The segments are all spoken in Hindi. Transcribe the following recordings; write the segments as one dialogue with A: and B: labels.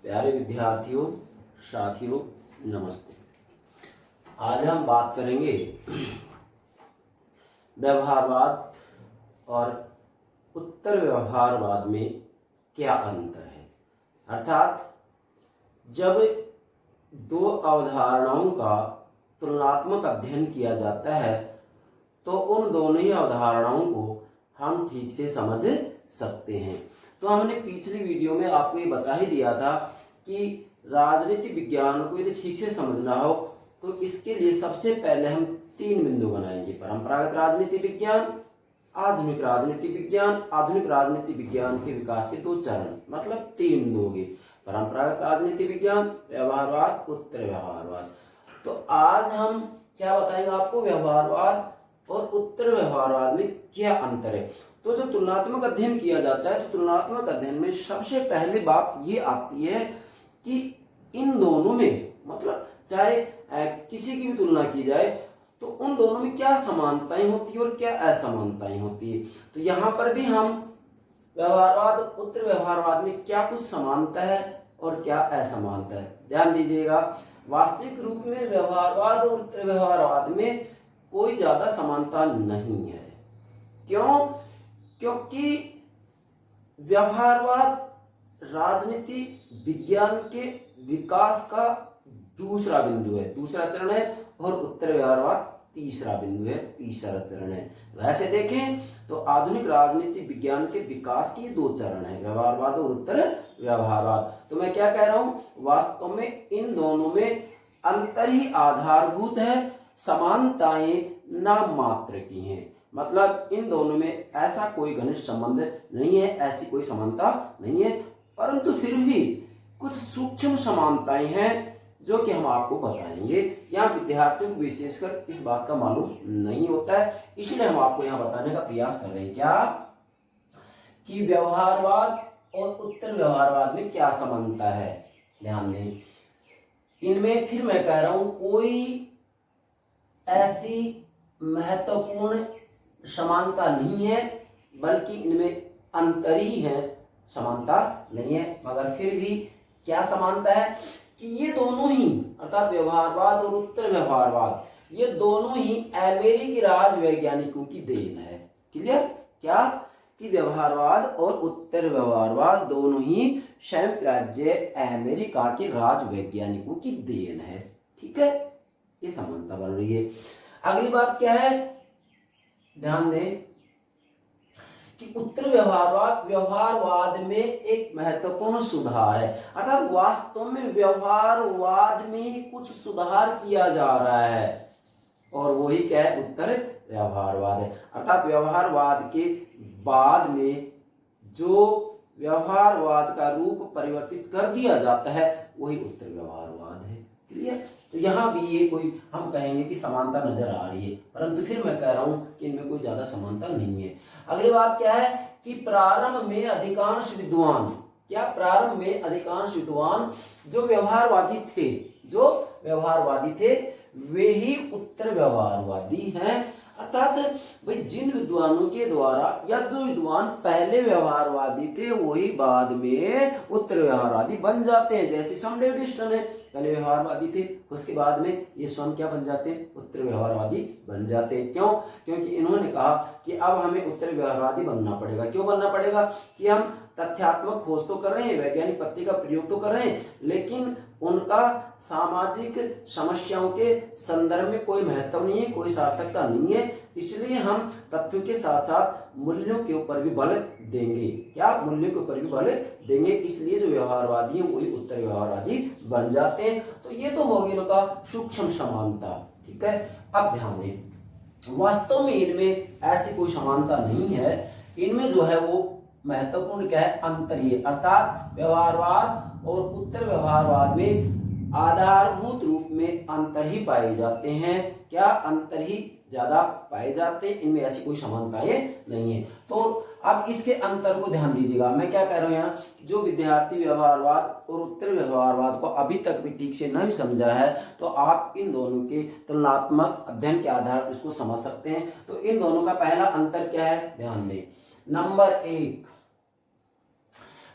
A: प्यारे विद्यार्थियों, साथियों, नमस्ते। आज हम बात करेंगे व्यवहारवाद और उत्तर व्यवहारवाद में क्या अंतर है। अर्थात जब दो अवधारणाओं का तुलनात्मक अध्ययन किया जाता है तो उन दोनों ही अवधारणाओं को हम ठीक से समझ सकते हैं। तो हमने पिछली वीडियो में आपको ये बता ही दिया था कि राजनीति विज्ञान को यदि ठीक से समझना हो तो इसके लिए सबसे पहले हम 3 बिंदु बनाएंगे। परंपरागत राजनीति विज्ञान, आधुनिक राजनीति विज्ञान, आधुनिक राजनीति विज्ञान के विकास के 2 चरण, मतलब 3 बिंदु हो गए। परंपरागत राजनीति विज्ञान, व्यवहारवाद, उत्तर व्यवहारवाद। तो आज हम क्या बताएंगे आपको, व्यवहारवाद और उत्तर व्यवहारवाद में क्या अंतर है। तो जब तुलनात्मक अध्ययन किया जाता है तो तुलनात्मक अध्ययन में सबसे पहली बात ये आती है कि इन दोनों में, मतलब चाहे किसी की भी तुलना की जाए तो उन दोनों में क्या समानताएं होती है और क्या असमानताएं होती है। तो यहाँ पर भी हम व्यवहारवाद उत्तर व्यवहारवाद में क्या कुछ समानता है और क्या असमानता है, ध्यान दीजिएगा। वास्तविक रूप में व्यवहारवाद और उत्तर व्यवहारवाद में कोई ज्यादा समानता नहीं है। क्यों? क्योंकि व्यवहारवाद राजनीति विज्ञान के विकास का दूसरा बिंदु है, दूसरा चरण है, और उत्तर व्यवहारवाद तीसरा बिंदु है, तीसरा चरण है। वैसे देखें तो आधुनिक राजनीति विज्ञान के विकास के 2 चरण है, व्यवहारवाद और उत्तर व्यवहारवाद। तो मैं क्या कह रहा हूं, वास्तव में इन दोनों में अंतर ही आधारभूत है, समानताएं नाम मात्र की हैं। मतलब इन दोनों में ऐसा कोई घनिष्ठ संबंध नहीं है, ऐसी कोई समानता नहीं है, परंतु फिर भी कुछ सूक्ष्म समानताएं हैं जो कि हम आपको बताएंगे। यहाँ विद्यार्थियों को विशेषकर इस बात का मालूम नहीं होता है, इसलिए हम आपको यहाँ बताने का प्रयास कर रहे हैं क्या कि व्यवहारवाद और उत्तर व्यवहारवाद में क्या समानता है। ध्यान दें, इनमें फिर मैं कह रहा हूं कोई ऐसी महत्वपूर्ण समानता नहीं है, बल्कि इनमें अंतर ही है, समानता नहीं है। मगर फिर भी क्या समानता है कि ये दोनों ही, अर्थात व्यवहारवाद और उत्तर व्यवहारवाद, ये दोनों ही अमेरिकी राज वैज्ञानिकों की देन है। क्लियर? क्या कि व्यवहारवाद और उत्तर व्यवहारवाद दोनों ही संयुक्त राज्य अमेरिका के राज वैज्ञानिकों की देन है। ठीक है, ये समानता बन रही है। अगली बात क्या है, ध्यान दें कि उत्तर व्यवहारवाद में एक महत्वपूर्ण सुधार है। अर्थात वास्तव में व्यवहारवाद में कुछ सुधार किया जा रहा है, और वही क्या है, उत्तर व्यवहारवाद है। अर्थात व्यवहारवाद के बाद में जो व्यवहारवाद का रूप परिवर्तित कर दिया जाता है वही उत्तर व्यवहारवाद है। क्लियर? तो यहाँ भी ये कोई हम कहेंगे कि समानता नजर आ रही है, परंतु फिर मैं कह रहा हूं कि इनमें कोई ज्यादा समानता नहीं है। अगली बात क्या है कि प्रारंभ में अधिकांश विद्वान, क्या प्रारंभ में अधिकांश विद्वान जो व्यवहारवादी थे वे ही उत्तर व्यवहारवादी हैं। अर्थात भाई जिन विद्वानों के द्वारा, या जो विद्वान पहले व्यवहारवादी थे वही बाद में उत्तर व्यवहारवादी बन जाते हैं। जैसे समडेव डिस्टन है, पहले व्यवहारवादी थे, उसके बाद में ये स्वयं क्या बन जाते हैं, उत्तर व्यवहारवादी बन जाते हैं। क्यों? क्योंकि इन्होंने कहा कि अब हमें उत्तर व्यवहारवादी बनना पड़ेगा। क्यों बनना पड़ेगा कि हम तथ्यात्मक खोज तो कर रहे हैं, वैज्ञानिक पद्धति का प्रयोग तो कर रहे हैं, लेकिन उनका सामाजिक समस्याओं के संदर्भ में कोई महत्व नहीं है, कोई सार्थकता नहीं है। इसलिए हम तथ्यों के साथ साथ मूल्यों के ऊपर भी बल देंगे। क्या? मूल्यों के ऊपर भी बल देंगे। इसलिए जो व्यवहारवादी हैं वही उत्तर व्यवहारवादी बन जाते हैं। तो ये तो होगी उनका सूक्ष्म समानता। ठीक है, अब ध्यान दें, वास्तव में इनमें ऐसी कोई समानता नहीं है। इनमें जो है वो महत्वपूर्ण क्या है, अंतर ही है। अर्थात व्यवहारवाद और उत्तर व्यवहारवाद में आधारभूत रूप में अंतर ही पाए जाते हैं। क्या? अंतर ही ज्यादा पाए जाते हैं, इनमें ऐसी कोई समानताएं नहीं है। तो अब इसके अंतर को ध्यान दीजिएगा। मैं क्या कह रहा हूं यहाँ, जो विद्यार्थी व्यवहारवाद और उत्तर व्यवहारवाद को अभी तक भी ठीक से नहीं समझा है तो आप इन दोनों के तुलनात्मक अध्ययन के आधार पर इसको समझ सकते हैं। तो इन दोनों का पहला अंतर क्या है, ध्यान दें। नंबर 1,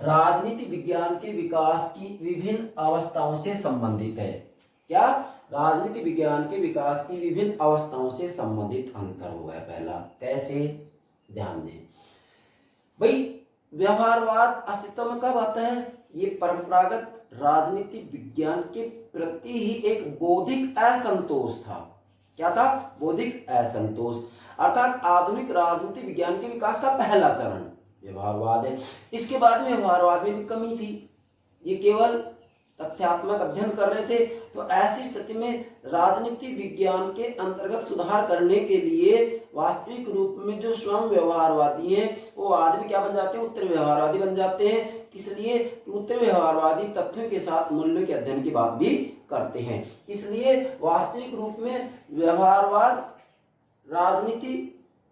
A: राजनीति विज्ञान के विकास की विभिन्न अवस्थाओं से संबंधित है। क्या? राजनीति विज्ञान के विकास की विभिन्न अवस्थाओं से संबंधित अंतर हो गया पहला। कैसे? ध्यान दें भाई, व्यवहारवाद अस्तित्व में कब आता है? ये परंपरागत राजनीति विज्ञान के प्रति ही एक बौद्धिक असंतोष था। क्या था? बौद्धिक असंतोष, अर्थात आधुनिक राजनीति विज्ञान के विकास का पहला चरण व्यवहारवाद है। इसके बाद में व्यवहारवाद में भी कमी थी, ये केवल तथ्यात्मक अध्ययन कर रहे थे। तो ऐसी स्थिति में राजनीति विज्ञान के अंतर्गत सुधार करने के लिए वास्तविक रूप में जो स्वयं व्यवहारवादी हैं वो आदमी क्या बन जाते हैं? उत्तर व्यवहारवादी बन जाते हैं। इसलिए उत्तर व्यवहारवादी तथ्यों के साथ मूल्यों के अध्ययन की बात भी करते हैं। इसलिए वास्तविक रूप में व्यवहारवाद राजनीति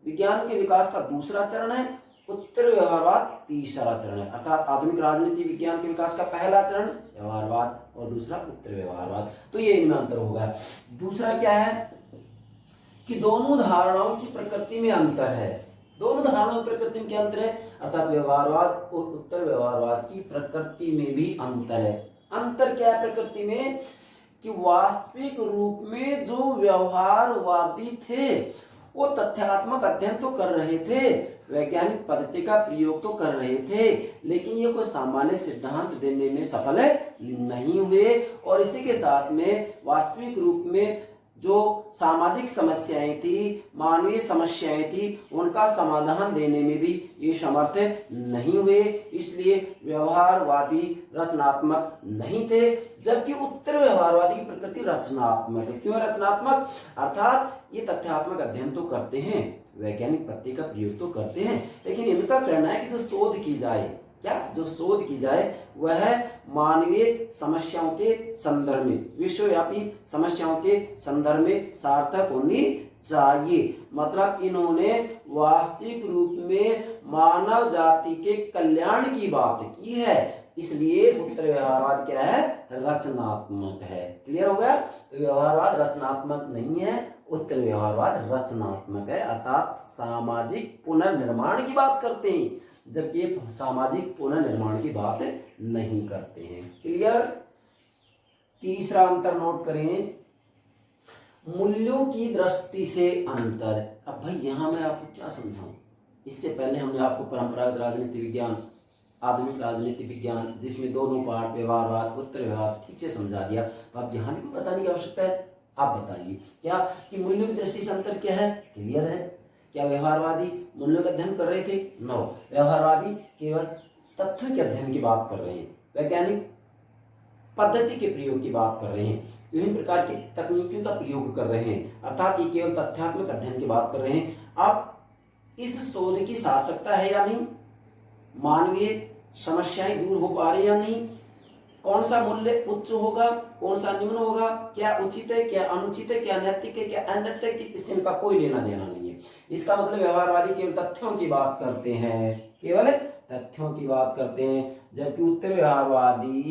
A: विज्ञान के विकास का दूसरा चरण है, उत्तर व्यवहारवाद तीसरा चरण है। अर्थात आधुनिक राजनीति विज्ञान के विकास का पहला चरण व्यवहारवाद और दूसरा उत्तर व्यवहारवाद। तो ये इनमें अंतर होगा। दूसरा क्या है कि दोनों धारणाओं की प्रकृति में अंतर है। दोनों धारणाओं की प्रकृति में क्या अंतर है? अर्थात व्यवहारवाद और उत्तर व्यवहारवाद की प्रकृति में भी अंतर है। अंतर क्या है प्रकृति में? कि वास्तविक रूप में जो व्यवहारवादी थे वो तथ्यात्मक अध्ययन तो कर रहे थे, वैज्ञानिक पद्धति का प्रयोग तो कर रहे थे, लेकिन ये कोई सामान्य सिद्धांत देने में सफल नहीं हुए। और इसी के साथ में वास्तविक रूप में जो सामाजिक समस्याएं थी, मानवीय समस्याएं थी, उनका समाधान देने में भी ये समर्थ नहीं हुए। इसलिए व्यवहारवादी रचनात्मक नहीं थे, जबकि उत्तर व्यवहारवादी की प्रकृति रचनात्मक है। क्यों रचनात्मक? अर्थात ये तथ्यात्मक अध्ययन तो करते हैं, वैज्ञानिक पद्धति का प्रयोग तो करते हैं, लेकिन इनका कहना है कि जो शोध की जाए, क्या जो शोध की जाए वह मानवीय समस्याओं के संदर्भ में, विश्वव्यापी समस्याओं के संदर्भ में सार्थक होनी चाहिए। मतलब इन्होंने वास्तविक रूप में मानव जाति के कल्याण की बात की है। इसलिए उत्तर व्यवहारवाद क्या है? रचनात्मक है। क्लियर हो गया? तो व्यवहारवाद रचनात्मक नहीं है, उत्तर व्यवहारवाद रचनात्मक है, अर्थात सामाजिक पुनर्निर्माण की बात करते हैं, जबकि ये सामाजिक पुनर्निर्माण की बात नहीं करते हैं। क्लियर? तीसरा अंतर नोट करें, मूल्यों की दृष्टि से अंतर। अब भाई यहां मैं आपको क्या समझाऊं? इससे पहले हमने आपको परंपरागत राजनीति विज्ञान, आधुनिक राजनीति विज्ञान, जिसमें दोनों पार्ट व्यवहारवाद उत्तर व्यवहार, ठीक से समझा दिया। तो अब यहाँ भी कोई बताने की आवश्यकता है? आप बताइए क्या कि मूल्यों की दृष्टि से अंतर क्या है? क्लियर है? क्या व्यवहारवादी मूल्यों का अध्ययन कर रहे थे? नो, व्यवहारवादी केवल तथ्यों के अध्ययन की बात कर रहे हैं, वैज्ञानिक पद्धति के प्रयोग की बात कर रहे हैं, विभिन्न प्रकार की तकनीकों का प्रयोग कर रहे हैं, अर्थात ये केवल तथ्यात्मक अध्ययन की बात कर रहे हैं। अब इस शोध की सार्थकता है या नहीं, मानवीय समस्याएं दूर हो पा रही या नहीं, कौन सा मूल्य उच्च होगा, कौन सा निम्न होगा, क्या उचित है, क्या अनुचित है, क्या नैतिक है, क्या अनैतिक है, इससे इनका कोई लेना देना नहीं है। इसका मतलब व्यवहारवादी केवल तथ्यों की बात करते हैं, केवल तथ्यों की बात करते हैं, जबकि उत्तर व्यवहारवादी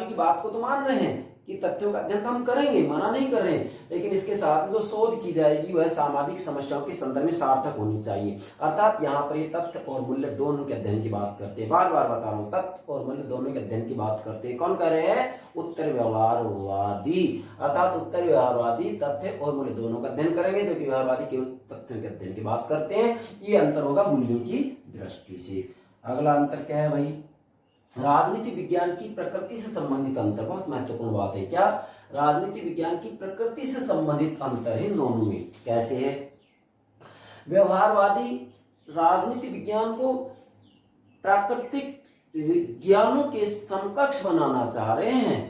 A: की बात को तो मान रहे हैं कि तथ्यों का अध्ययन हम करेंगे, मना नहीं कर रहे हैं, लेकिन इसके साथ जो शोध की जाएगी वह सामाजिक समस्याओं के संदर्भ में सार्थक होनी चाहिए। अर्थात यहाँ पर ये तथ्य और मूल्य दोनों के अध्ययन की बात करते हैं। बार बार बता रहा हूँ, तथ्य और मूल्य दोनों के अध्ययन की बात करते हैं। कौन कर रहे हैं? उत्तर व्यवहारवादी। अर्थात उत्तर व्यवहारवादी तथ्य और मूल्य दोनों का अध्ययन करेंगे, जबकि व्यवहारवादी केवल तथ्यों के अध्ययन की बात करते हैं। ये अंतर होगा मूल्यों की दृष्टि से। अगला अंतर क्या है भाई? राजनीति विज्ञान की प्रकृति से संबंधित अंतर। बहुत महत्वपूर्ण बात है। क्या? राजनीति विज्ञान की प्रकृति से संबंधित अंतर है इन दोनों में। कैसे है? व्यवहारवादी राजनीति विज्ञान को प्राकृतिक विज्ञानों के समकक्ष बनाना चाह रहे हैं।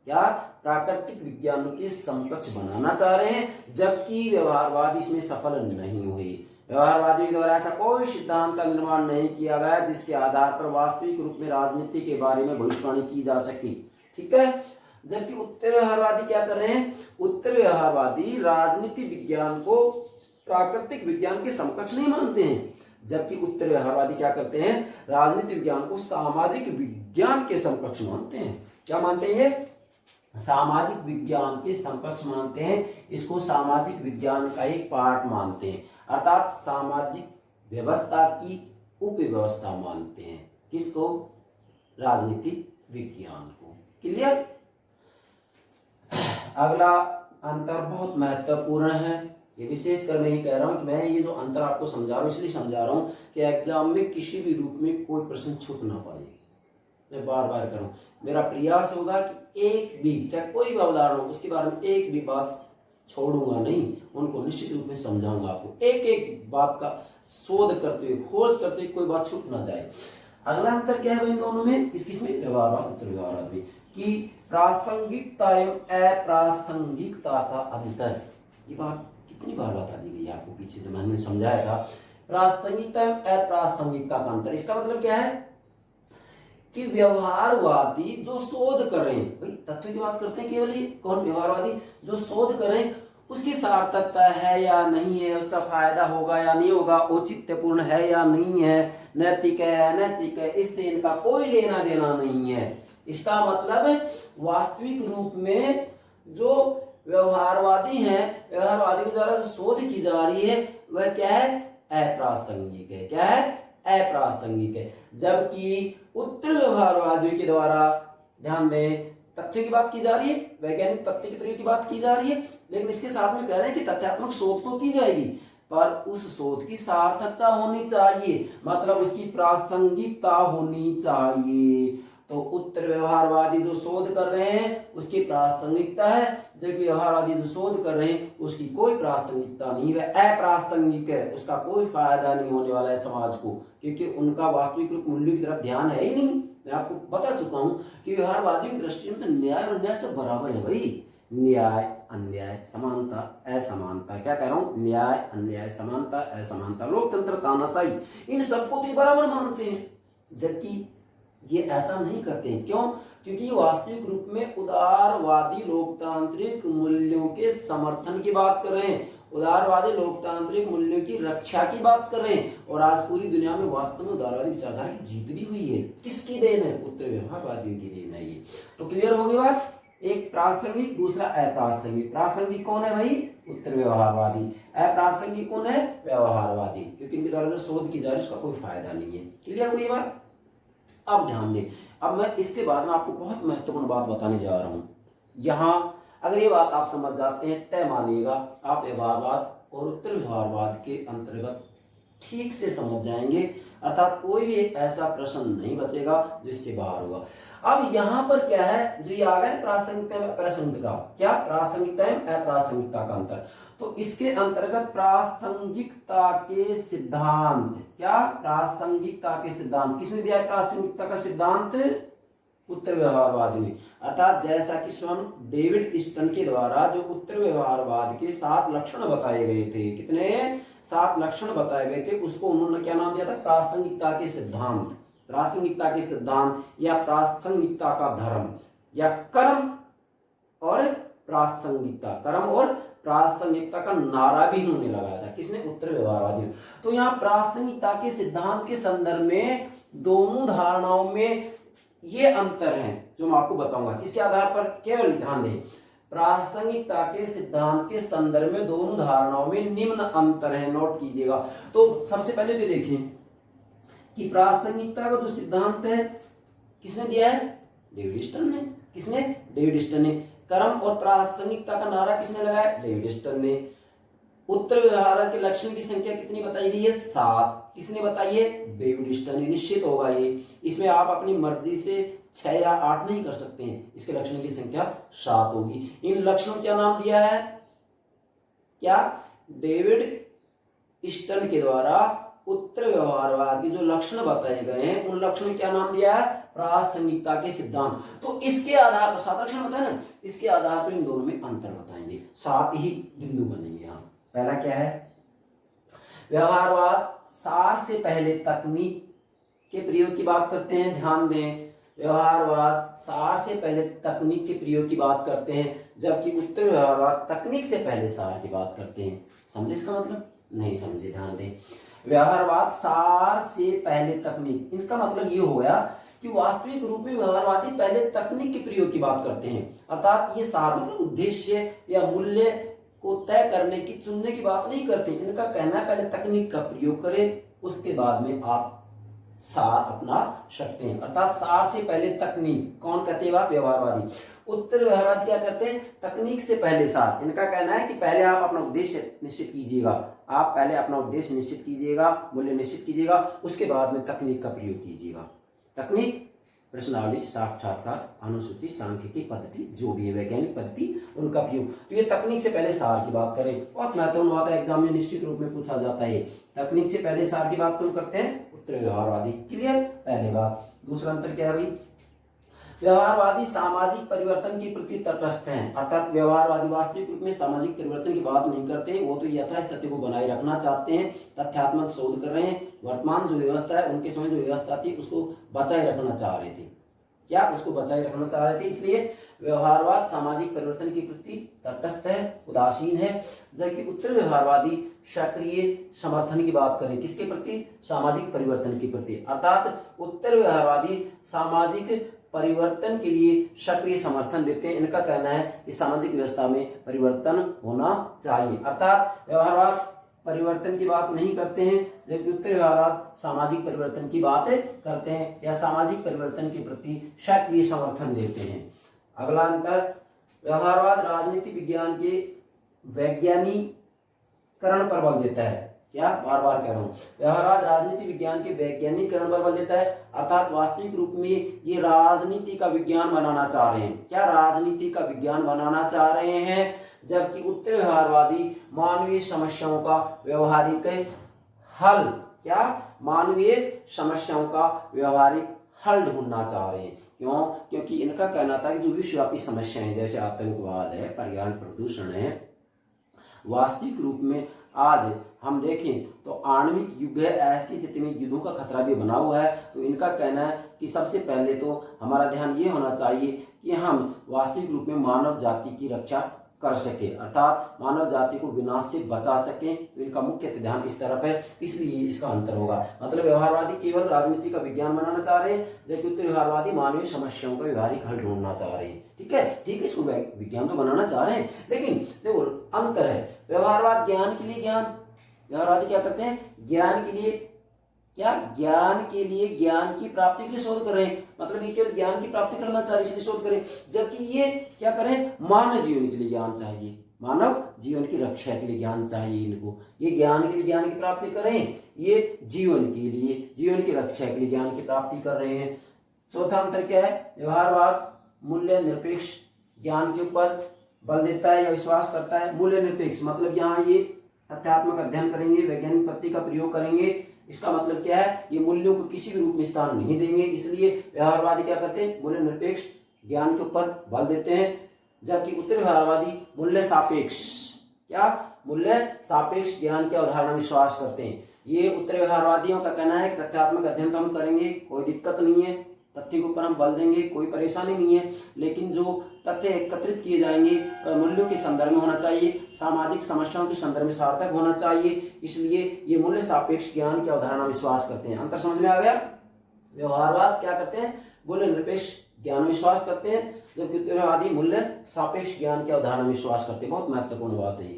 A: क्या? प्राकृतिक विज्ञानों के समकक्ष बनाना चाह रहे हैं, जबकि व्यवहारवाद इसमें सफल नहीं हुए। व्यवहारवादियों द्वारा ऐसा कोई सिद्धांत का निर्माण नहीं किया गया जिसके आधार पर वास्तविक रूप में राजनीति के बारे में भविष्यवाणी की जा सके। ठीक है? जबकि उत्तर व्यवहारवादी क्या कर रहे हैं? उत्तर व्यवहारवादी राजनीति विज्ञान को प्राकृतिक विज्ञान के समकक्ष नहीं मानते हैं, जबकि उत्तर व्यवहारवादी क्या करते हैं? राजनीति विज्ञान को सामाजिक विज्ञान के समकक्ष मानते हैं। क्या मानते हैं? सामाजिक विज्ञान के समकक्ष मानते हैं। इसको सामाजिक विज्ञान का एक पार्ट मानते हैं, अर्थात सामाजिक व्यवस्था की उपव्यवस्था मानते हैं। किसको? राजनीतिक विज्ञान को। क्लियर? अगला अंतर बहुत महत्वपूर्ण है, ये विशेषकर मैं ये कह रहा हूं कि मैं ये जो अंतर आपको समझा रहा हूं इसलिए समझा रहा हूं कि एग्जाम में किसी भी रूप में कोई प्रश्न छूट ना पाए। मैं बार बार करूं, मेरा प्रयास होगा कि एक भी, चाहे कोई भी अवधारणा हो, उसके बारे में एक भी बात छोड़ूंगा नहीं, उनको निश्चित रूप में समझाऊंगा आपको, एक एक बात का शोध करते हुए, खोज करते हुए, कोई बात छूट ना जाए। अगला अंतर क्या है इन दोनों में? किस में? व्यवहारवाद, उत्तर व्यवहारवाद में, कि प्रासंगिकता एवं अप्रासंगिकता का अंतर। ये बात कितनी बार बता दी गई आपको पीछे जब मैंने समझाया था, प्रासंगिकता एवं अप्रासंगिकता का अंतर। इसका मतलब क्या है कि व्यवहारवादी जो शोध कर रहे हैं, भाई तत्व की बात करते हैं केवल, ये कौन? व्यवहारवादी जो शोध कर रहे हैं उसकी सार्थकता है या नहीं है, उसका फायदा होगा या नहीं होगा, औचित्यपूर्ण है या नहीं है, नैतिक है अनैतिक है, इससे इनका कोई लेना देना नहीं है। इसका मतलब वास्तविक रूप में जो व्यवहारवादी हैं, व्यवहारवादी के द्वारा जो शोध की जा रही है वह क्या है? अप्रासंगिक है। क्या है? अप्रासंगिक है। जबकि उत्तर व्यवहारवादियों के द्वारा, ध्यान दें, तथ्य की बात की जा रही है, वैज्ञानिक तथ्य के प्रयोग की बात की जा रही है, लेकिन इसके साथ में कह रहे हैं कि तथ्यात्मक शोध तो की जाएगी, पर उस शोध की सार्थकता होनी चाहिए, मतलब उसकी प्रासंगिकता होनी चाहिए। तो उत्तर व्यवहारवादी जो शोध कर रहे हैं उसकी प्रासंगिकता है, जबकि व्यवहारवादी जो शोध कर रहे हैं उसकी कोई प्रासंगिकता नहीं, वह अप्रासंगिक है, उसका कोई फायदा नहीं होने वाला है समाज को, क्योंकि उनका वास्तविक रूप मूल्य की तरफ ध्यान है ही नहीं। मैं आपको बता चुका हूं कि व्यवहारवादियों की दृष्टि में तो न्याय और अन्याय सब बराबर है भाई। न्याय अन्याय समानता असमानता, क्या कह रहा हूं? न्याय अन्याय समानता असमानता, लोकतंत्र तानाशाही, इन सबको तो बराबर मानते हैं, जबकि ये ऐसा नहीं करते हैं। क्यों? क्योंकि ये वास्तविक रूप में उदारवादी लोकतांत्रिक मूल्यों के समर्थन की बात कर रहे हैं, उदारवादी लोकतांत्रिक मूल्यों की रक्षा की बात कर रहे हैं, और आज पूरी दुनिया में वास्तव में उदारवादी विचारधारा की जीत भी हुई है। किसकी देन है? उत्तर व्यवहारवादियों की देन है ये। तो क्लियर हो गई बात? एक प्रासंगिक, दूसरा अप्रासंगिक। प्रासंगिक कौन है भाई? उत्तर व्यवहारवादी। अप्रासंगिक कौन है? व्यवहारवादी, क्योंकि इनके द्वारा जो शोध की जा रही है उसका कोई फायदा नहीं है। क्लियर हो गई बात? अब ध्यान दें, अब मैं इसके बाद में आपको बहुत महत्वपूर्ण बात बताने जा रहा हूं। यहां अगर ये बात आप समझ जाते हैं, तय मानिएगा आप व्यवहारवाद और उत्तर व्यवहारवाद के अंतर्गत ठीक से समझ जाएंगे, अर्थात कोई भी ऐसा प्रश्न नहीं बचेगा जो इससे बाहर होगा। अब यहां पर क्या है, जो ये आ गया प्रासंगिकता में अप्रासंगिकता, क्या? प्रासंगिकता में अप्रासंगिकता का अंतर। तो इसके अंतर्गत प्रासंगिकता के सिद्धांत, क्या? प्रासंगिकता के सिद्धांत किसने दिया है? प्रासंगिकता का सिद्धांत उत्तर व्यवहारवाद ने, अर्थात जैसा कि स्वयं डेविड स्टन के द्वारा जो उत्तर व्यवहारवाद के 7 लक्षण बताए गए थे, कितने? 7 लक्षण बताए गए थे, उसको उन्होंने क्या नाम दिया था? प्रासंगिकता के सिद्धांत। प्रासंगिकता के सिद्धांत या प्रासंगिकता का धर्म या कर्म और प्रासंगिकता, कर्म और प्रासंगिकता का नारा भी इन्होंने लगाया था। किसने? उत्तर व्यवहारवादी। तो यहाँ प्रासंगिकता के सिद्धांत के संदर्भ में दोनों धारणाओं में ये अंतर है जो मैं आपको बताऊंगा। किसके आधार पर? केवल ध्यान दें, प्रासंगिकता के सिद्धांत के संदर्भ में दोनों धारणाओं में निम्न अंतर है, नोट कीजिएगा। तो सबसे पहले तो देखें कि प्रासंगिकता का जो सिद्धांत है किसने दिया है? डेविड स्टन ने। किसने? डेविड स्टन ने। कर्म और प्रासंगिकता का नारा किसने लगाया? डेविड स्टन ने। उत्तर व्यवहार के लक्षण की संख्या कितनी बताई गई है? 7। किसने बताई है? डेविड स्टन ने। निश्चित होगा ये, इसमें आप अपनी मर्जी से 6 या 8 नहीं कर सकते हैं, इसके लक्षण की संख्या 7 होगी। इन लक्षणों क्या नाम दिया है? क्या? डेविड स्टन के द्वारा उत्तर व्यवहारवाद के जो लक्षण बताए गए हैं उन लक्षणों क्या नाम दिया है? प्रासंगिकता के सिद्धांत। तो इसके आधार पर 7 लक्षण बताए ना, इसके आधार पर इन दोनों में अंतर बताएंगे। 7 ही बिंदु बनेंगे यहाँ। पहला क्या है? व्यवहारवाद सार से पहले तकनीक के प्रयोग की बात करते हैं। ध्यान दें, व्यवहारवाद सार से पहले तकनीक के प्रयोग की बात करते हैं, जबकि उत्तर व्यवहारवाद तकनीक से पहले सार की बात करते हैं। समझे इसका मतलब? नहीं समझे? ध्यान दें, व्यवहारवाद सार से पहले तकनीक, इनका मतलब ये हो गया कि वास्तविक रूप में व्यवहारवादी पहले तकनीक के प्रयोग की बात करते हैं, अर्थात ये सार मतलब उद्देश्य या मूल्य को तय करने की, चुनने की बात नहीं करते। इनका कहना है पहले तकनीक का प्रयोग करें, उसके बाद में आप सार अपना सकते हैं। अर्थात सार से पहले तकनीक, कौन कहते हैं बात, व्यवहारवादी। उत्तर व्यवहारवादी क्या करते हैं, तकनीक से पहले सार। इनका कहना है कि पहले आप अपना उद्देश्य निश्चित कीजिएगा, आप पहले अपना उद्देश्य निश्चित कीजिएगा, मूल्य निश्चित कीजिएगा, उसके बाद में तकनीक का प्रयोग कीजिएगा। तकनीक प्रश्नावली, साक्षात्कार, अनुसूची, सांख्यिकी पद्धति, जो भी है वैज्ञानिक पद्धति, उनका प्रयोग। तो ये तकनीक से पहले सार की बात करें, बहुत महत्वपूर्ण बात है, एग्जाम में निश्चित रूप में पूछा जाता है। तकनीक से पहले सार की बात कौन करते हैं, उत्तर व्यवहारवादी। क्लियर, पहले बात। दूसरा अंतर क्या है भाई, व्यवहारवादी सामाजिक परिवर्तन के प्रति तटस्थ हैं। अर्थात व्यवहारवादी वास्तविक रूप में सामाजिक परिवर्तन की बात नहीं करते, वो तो यथास्थिति को बनाए रखना चाहते हैं, तथ्यात्मक शोध कर रहे हैं, वर्तमान जो व्यवस्था है, उनके समय जो व्यवस्था थी उसको बचाए रखना चाह रहे थे। क्या, उसको बचाए रखना चाह रहे थे, इसलिए व्यवहारवाद सामाजिक परिवर्तन के प्रति तटस्थ है, उदासीन है। जबकि उत्तर व्यवहारवादी सक्रिय समर्थन की बात करें, किसके प्रति, सामाजिक परिवर्तन के प्रति। अर्थात उत्तर व्यवहारवादी सामाजिक परिवर्तन के लिए सक्रिय समर्थन देते हैं। इनका कहना है कि सामाजिक व्यवस्था में परिवर्तन होना चाहिए। अर्थात व्यवहारवाद परिवर्तन की बात नहीं करते हैं, जबकि उत्तर व्यवहारवाद सामाजिक परिवर्तन की बात करते हैं या सामाजिक परिवर्तन के प्रति सक्रिय समर्थन देते हैं। अगला अंतर, व्यवहारवाद राजनीति विज्ञान के वैज्ञानिकरण पर बल देता है। क्या, बार बार कह रहा हूं, व्यवहारवाद राजनीति विज्ञान के वैज्ञानिकरण पर बल देता है। अर्थात वास्तविक रूप में ये राजनीति का विज्ञान बनाना चाह रहे हैं। क्या, राजनीति का विज्ञान बनाना चाह रहे हैं। जबकि उत्तर व्यवहारवादी मानवीय समस्याओं का व्यवहारिक हल, क्या, मानवीय समस्याओं का व्यवहारिक हल ढूंढना चाह रहे हैं। क्यों, क्योंकि इनका कहना था कि जो विश्वव्यापी समस्याएं जैसे आतंकवाद है, पर्यावरण प्रदूषण है, वास्तविक रूप में आज हम देखें तो आणविक युग है, ऐसी स्थिति में युद्धों का खतरा भी बना हुआ है। तो इनका कहना है कि सबसे पहले तो हमारा ध्यान ये होना चाहिए कि हम वास्तविक रूप में मानव जाति की रक्षा कर सके, अर्थात मानव जाति को विनाश से बचा सके। तो इनका मुख्य ध्यान इस तरफ है, इसलिए इसका अंतर होगा। मतलब व्यवहारवादी केवल राजनीति का विज्ञान बनाना चाह रहे हैं, जबकि उत्तर व्यवहारवादी मानवीय समस्याओं का व्यवहारिक हल ढूंढना चाह रहे हैं। ठीक है, इसको विज्ञान तो बनाना चाह रहे हैं, लेकिन देखो अंतर है। व्यवहारवाद ज्ञान के लिए ज्ञान, व्यवहारवादी क्या करते हैं, ज्ञान के लिए, क्या, ज्ञान के लिए, ज्ञान की प्राप्ति के लिए शोध कर रहे हैं। मतलब ये केवल ज्ञान की प्राप्ति करना चाह रहे इसलिए शोध करें। जबकि ये क्या करें, मानव जीवन के लिए ज्ञान चाहिए, मानव जीवन की रक्षा के लिए ज्ञान चाहिए इनको। ये ज्ञान के लिए ज्ञान की प्राप्ति करें, ये जीवन के लिए, जीवन की रक्षा के लिए ज्ञान की प्राप्ति कर रहे हैं। चौथा अंतर क्या है, व्यवहारवाद मूल्य निरपेक्ष ज्ञान के ऊपर बल देता है या विश्वास करता है। मूल्य निरपेक्ष मतलब यहाँ ये तथ्यात्मक अध्ययन करेंगे, वैज्ञानिक पद्धति का प्रयोग करेंगे। इसका मतलब क्या है, ये मूल्यों को किसी भी रूप में स्थान नहीं देंगे, इसलिए व्यवहारवादी क्या करते हैं, मूल्य निरपेक्ष ज्ञान के ऊपर बल देते हैं। जबकि उत्तर व्यवहारवादी मूल्य सापेक्ष, क्या, मूल्य सापेक्ष ज्ञान की अवधारणा विश्वास करते हैं। ये उत्तर व्यवहारवादियों का कहना है कि तथ्यात्मक अध्ययन तो हम करेंगे, कोई दिक्कत नहीं है, तथ्य के ऊपर हम बल देंगे, कोई परेशानी नहीं है, लेकिन जो तथ्य एकत्रित किए जाएंगे मूल्यों के संदर्भ में होना चाहिए, सामाजिक समस्याओं के संदर्भ में सार्थक होना चाहिए। इसलिए ये मूल्य सापेक्ष ज्ञान की अवधारणा विश्वास करते हैं। अंतर समझ में आ गया। व्यवहारवाद क्या करते हैं, मूल्य निरपेक्ष ज्ञान विश्वास करते हैं, जबकि उत्तरवादी मूल्य सापेक्ष ज्ञान की अवधारणा विश्वास करते हैं। बहुत महत्वपूर्ण बात है।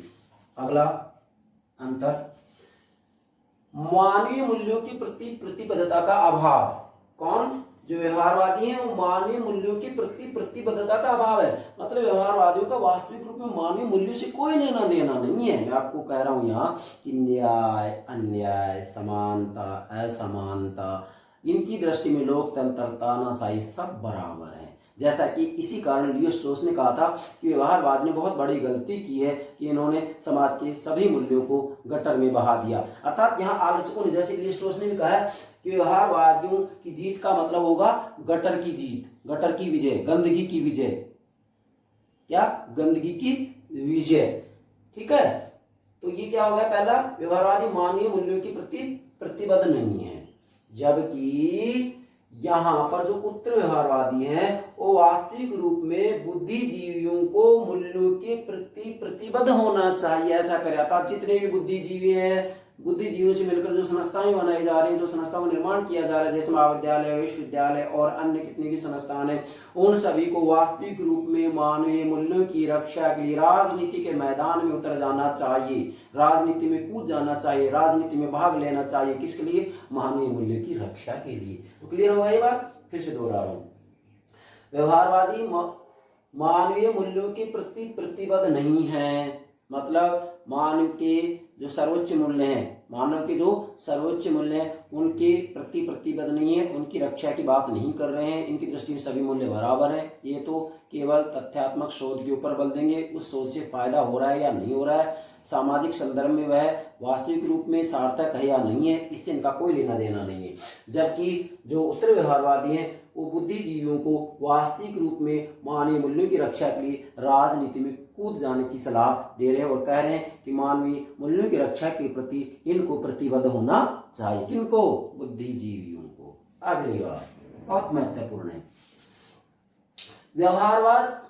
A: अगला अंतर, मानवीय मूल्यों की प्रति प्रतिबद्धता का अभाव। कौन, जो व्यवहारवादी हैं वो मानवीय मूल्यों के प्रति प्रतिबद्धता का अभाव है। मतलब व्यवहारवादियों का वास्तविक रूप में मानवीय मूल्यों से कोई लेना देना नहीं है। मैं आपको कह रहा हूं यहाँ कि न्याय, अन्याय, समानता, असमानता, इनकी दृष्टि में लोकतंत्र, तानाशाही सब बराबर है। जैसा कि इसी कारण लियो स्ट्रॉस ने कहा था कि व्यवहारवाद ने बहुत बड़ी गलती की है कि इन्होंने समाज के सभी मूल्यों को गटर में बहा दिया। अर्थात यहाँ आलोचकों ने, जैसे लियो स्ट्रॉस ने भी कहा है कि व्यवहारवादियों की जीत का मतलब होगा गटर की जीत, गटर की विजय, गंदगी की विजय। क्या, गंदगी की विजय। ठीक है, तो ये क्या हो गया, पहला, व्यवहारवादी मानवीय मूल्यों के प्रति प्रतिबद्ध नहीं है। जबकि यहाँ पर जो उत्तर व्यवहारवादी हैं वो वास्तविक रूप में बुद्धिजीवियों को मूल्यों के प्रति प्रतिबद्ध होना चाहिए, ऐसा करे। अर्थात जितने भी बुद्धिजीवी हैं, बुद्धिजीवियों से मिलकर जो संस्थाएं बनाई जा रही हैं, जो संस्थाओं का निर्माण किया जा रहा है, जैसे महाविद्यालय, विश्वविद्यालय और अन्य कितनी भी संस्थान है, उन सभी को वास्तविक रूप में मानवीय मूल्यों की रक्षा के लिए राजनीति के मैदान में उतर जाना चाहिए, राजनीति में कूद जाना चाहिए, राजनीति में भाग लेना चाहिए। किसके लिए? मानवीय मूल्यों की रक्षा के लिए। तो क्लियर होगा ये बात? फिर से दोहरा रहा हूँ। व्यवहारवादी मानवीय मूल्यों के प्रति प्रतिबद्ध नहीं है, मतलब मानव के जो सर्वोच्च मूल्य हैं, मानव के जो सर्वोच्च मूल्य हैं उनके प्रति प्रतिबद्ध नहीं है, उनकी रक्षा की बात नहीं कर रहे हैं। इनकी दृष्टि में सभी मूल्य बराबर हैं। ये तो केवल तथ्यात्मक शोध के ऊपर बल देंगे, उस शोध से फायदा हो रहा है या नहीं हो रहा है, सामाजिक संदर्भ में वह वास्तविक रूप में सार्थक है या नहीं है, इससे इनका कोई लेना देना नहीं है। जबकि जो उत्तर व्यवहारवादी हैं वो बुद्धिजीवियों को वास्तविक रूप में मानवीय मूल्यों की रक्षा के लिए राजनीति में कूद जाने की सलाह दे रहे हैं और कह रहे हैं कि मानवीय मूल्यों की रक्षा के प्रति इनको प्रतिबद्ध होना चाहिए। किनको? बुद्धिजीवियों को। अगली बात बहुत महत्वपूर्ण है। व्यवहारवाद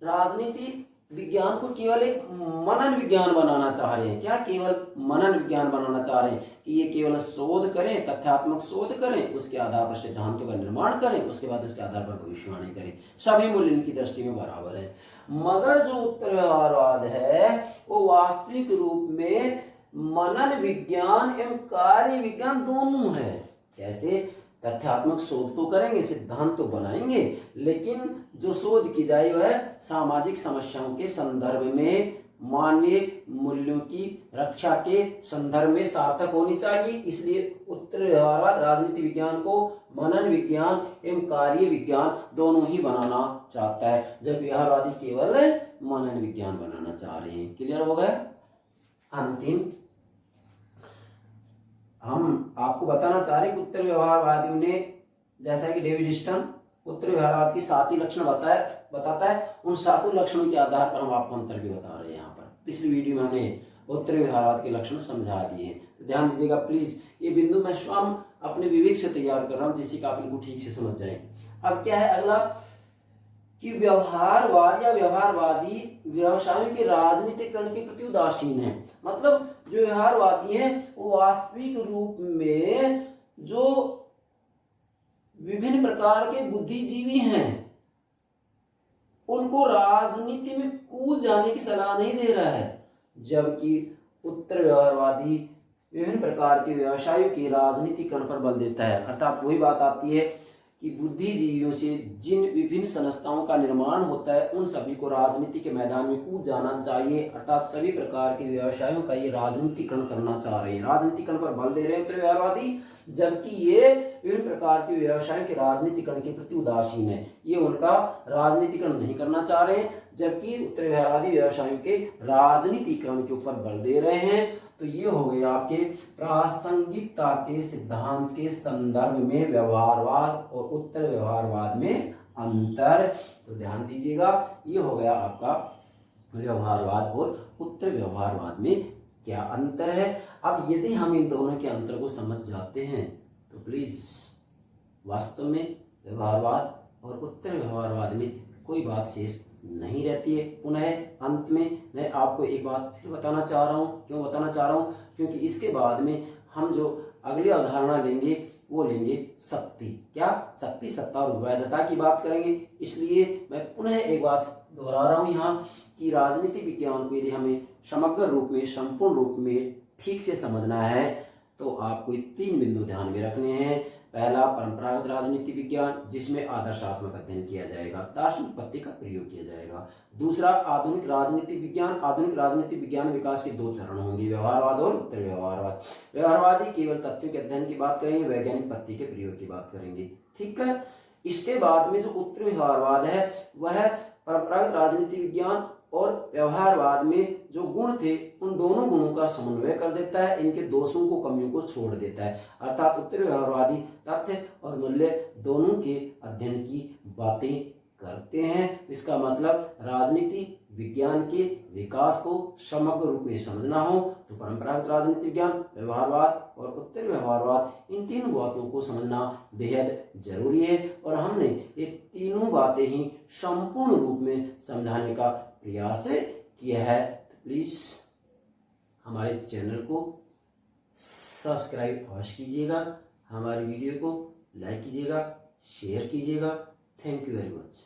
A: राजनीति विज्ञान को केवल एक मनन विज्ञान बनाना चाह रहे हैं। क्या? केवल मनन विज्ञान बनाना चाह रहे हैं कि ये केवल शोध करें, तथ्यात्मक शोध करें, उसके आधार पर सिद्धांतों का निर्माण करें, उसके बाद उसके आधार पर भविष्यवाणी करें, सभी मूल्य इनकी दृष्टि में बराबर है। मगर जो उत्तर व्यवहारवाद है वो वास्तविक रूप में मनन विज्ञान एवं कार्य विज्ञान दोनों है। कैसे? तथ्यात्मक शोध तो करेंगे, सिद्धांत तो बनाएंगे, लेकिन जो शोध की जाए वह सामाजिक समस्याओं के संदर्भ में, मानवीय मूल्यों की रक्षा के संदर्भ में सार्थक होनी चाहिए। इसलिए उत्तर व्यवहारवाद राजनीति विज्ञान को मनन विज्ञान एवं कार्य विज्ञान दोनों ही बनाना चाहता है, जब व्यवहारवादी केवल मनन विज्ञान बनाना चाह रहे हैं। क्लियर हो गया? अंतिम हम आपको बताना चाह रहे हैं कि उत्तर व्यवहारवादियों ने, जैसा कि डेविड स्टन उत्तर व्यवहारवाद की 7 ही लक्षण बताता है, उन 7 लक्षणों के आधार पर हम आपको अंतर भी बता रहे हैं। यहाँ पर पिछली वीडियो में हमने उत्तर व्यवहारवाद के लक्षण समझा दिए हैं, तो ध्यान दीजिएगा प्लीज। ये बिंदु मैं स्वयं अपने विवेक से तैयार कर रहा हूँ, जिससे कि आप इनको ठीक से समझ जाएं। अब क्या है अगला कि व्यवहारवाद या व्यवहारवादी व्यवसायों के राजनीतिकरण के प्रति उदासीन है। मतलब जो व्यवहारवादी हैं वो वास्तविक रूप में जो विभिन्न प्रकार के बुद्धिजीवी हैं उनको राजनीति में कूद जाने की सलाह नहीं दे रहा है, जबकि उत्तर व्यवहारवादी विभिन्न प्रकार के व्यवसायों के राजनीतिकरण पर बल देता है। अर्थात वही बात आती है कि बुद्धिजीवियों से जिन विभिन्न संस्थाओं का निर्माण होता है उन सभी को राजनीति के मैदान में कूद जाना चाहिए। अर्थात सभी प्रकार के व्यवसायों का ये राजनीतिकरण करना चाह रहे हैं, राजनीतिकरण पर बल दे रहे हैं उत्तर व्यवहारवादी, जबकि ये विभिन्न प्रकार के व्यवसायों के राजनीतिकरण के प्रति उदासीन है। ये उनका राजनीतिकरण नहीं करना चाह रहे हैं, जबकि उत्तर व्यवहारवादी व्यवसायों के राजनीतिकरण के ऊपर बल दे रहे हैं। तो ये हो गए आपके प्रासंगिकता के सिद्धांत के संदर्भ में व्यवहारवाद और उत्तर व्यवहारवाद में अंतर। तो ध्यान दीजिएगा, ये हो गया आपका व्यवहारवाद और उत्तर व्यवहारवाद में क्या अंतर है। अब यदि हम इन दोनों के अंतर को समझ जाते हैं तो प्लीज वास्तव में व्यवहारवाद और उत्तर व्यवहारवाद में कोई बात शेष नहीं रहती है। पुनः अंत में मैं आपको एक बात फिर बताना चाह रहा हूँ। क्यों बताना चाह रहा हूँ? क्योंकि इसके बाद में हम जो अगली अवधारणा लेंगे वो लेंगे शक्ति। क्या? शक्ति, सत्ता और वैधता की बात करेंगे। इसलिए मैं पुनः एक बात दोहरा रहा हूँ यहाँ कि राजनीति विज्ञान को यदि हमें समग्र रूप में, संपूर्ण रूप में ठीक से समझना है तो आपको 3 बिंदु ध्यान में रखने हैं। पहला, परंपरागत राजनीति विज्ञान, जिसमें आदर्शात्मक अध्ययन किया जाएगा, दार्शनिक पद्धति का प्रयोग किया जाएगा। दूसरा, आधुनिक राजनीति विज्ञान। आधुनिक राजनीति विज्ञान विकास के 2 चरण होंगे, व्यवहारवाद और उत्तर व्यवहारवाद। व्यवहारवादी केवल तथ्यों के अध्ययन की बात करेंगे, वैज्ञानिक पद्धति के प्रयोग की बात करेंगे। ठीक है। इसके बाद में जो उत्तर व्यवहारवाद है वह परंपरागत राजनीति विज्ञान और व्यवहारवाद में जो गुण थे उन दोनों गुणों का समन्वय कर देता है, इनके दोषों को, कमियों को छोड़ देता है। अर्थात उत्तर व्यवहारवादी तथ्य और मूल्य दोनों के अध्ययन की बातें करते हैं। इसका मतलब राजनीति विज्ञान के विकास को समग्र रूप में समझना हो तो परंपरागत राजनीति विज्ञान, व्यवहारवाद और उत्तर व्यवहारवाद, इन 3 बातों को समझना बेहद जरूरी है। और हमने ये 3 बातें ही संपूर्ण रूप में समझाने का प्रयास किया है। तो प्लीज हमारे चैनल को सब्सक्राइब अवश्य कीजिएगा, हमारी वीडियो को लाइक कीजिएगा, शेयर कीजिएगा। Thank you very much.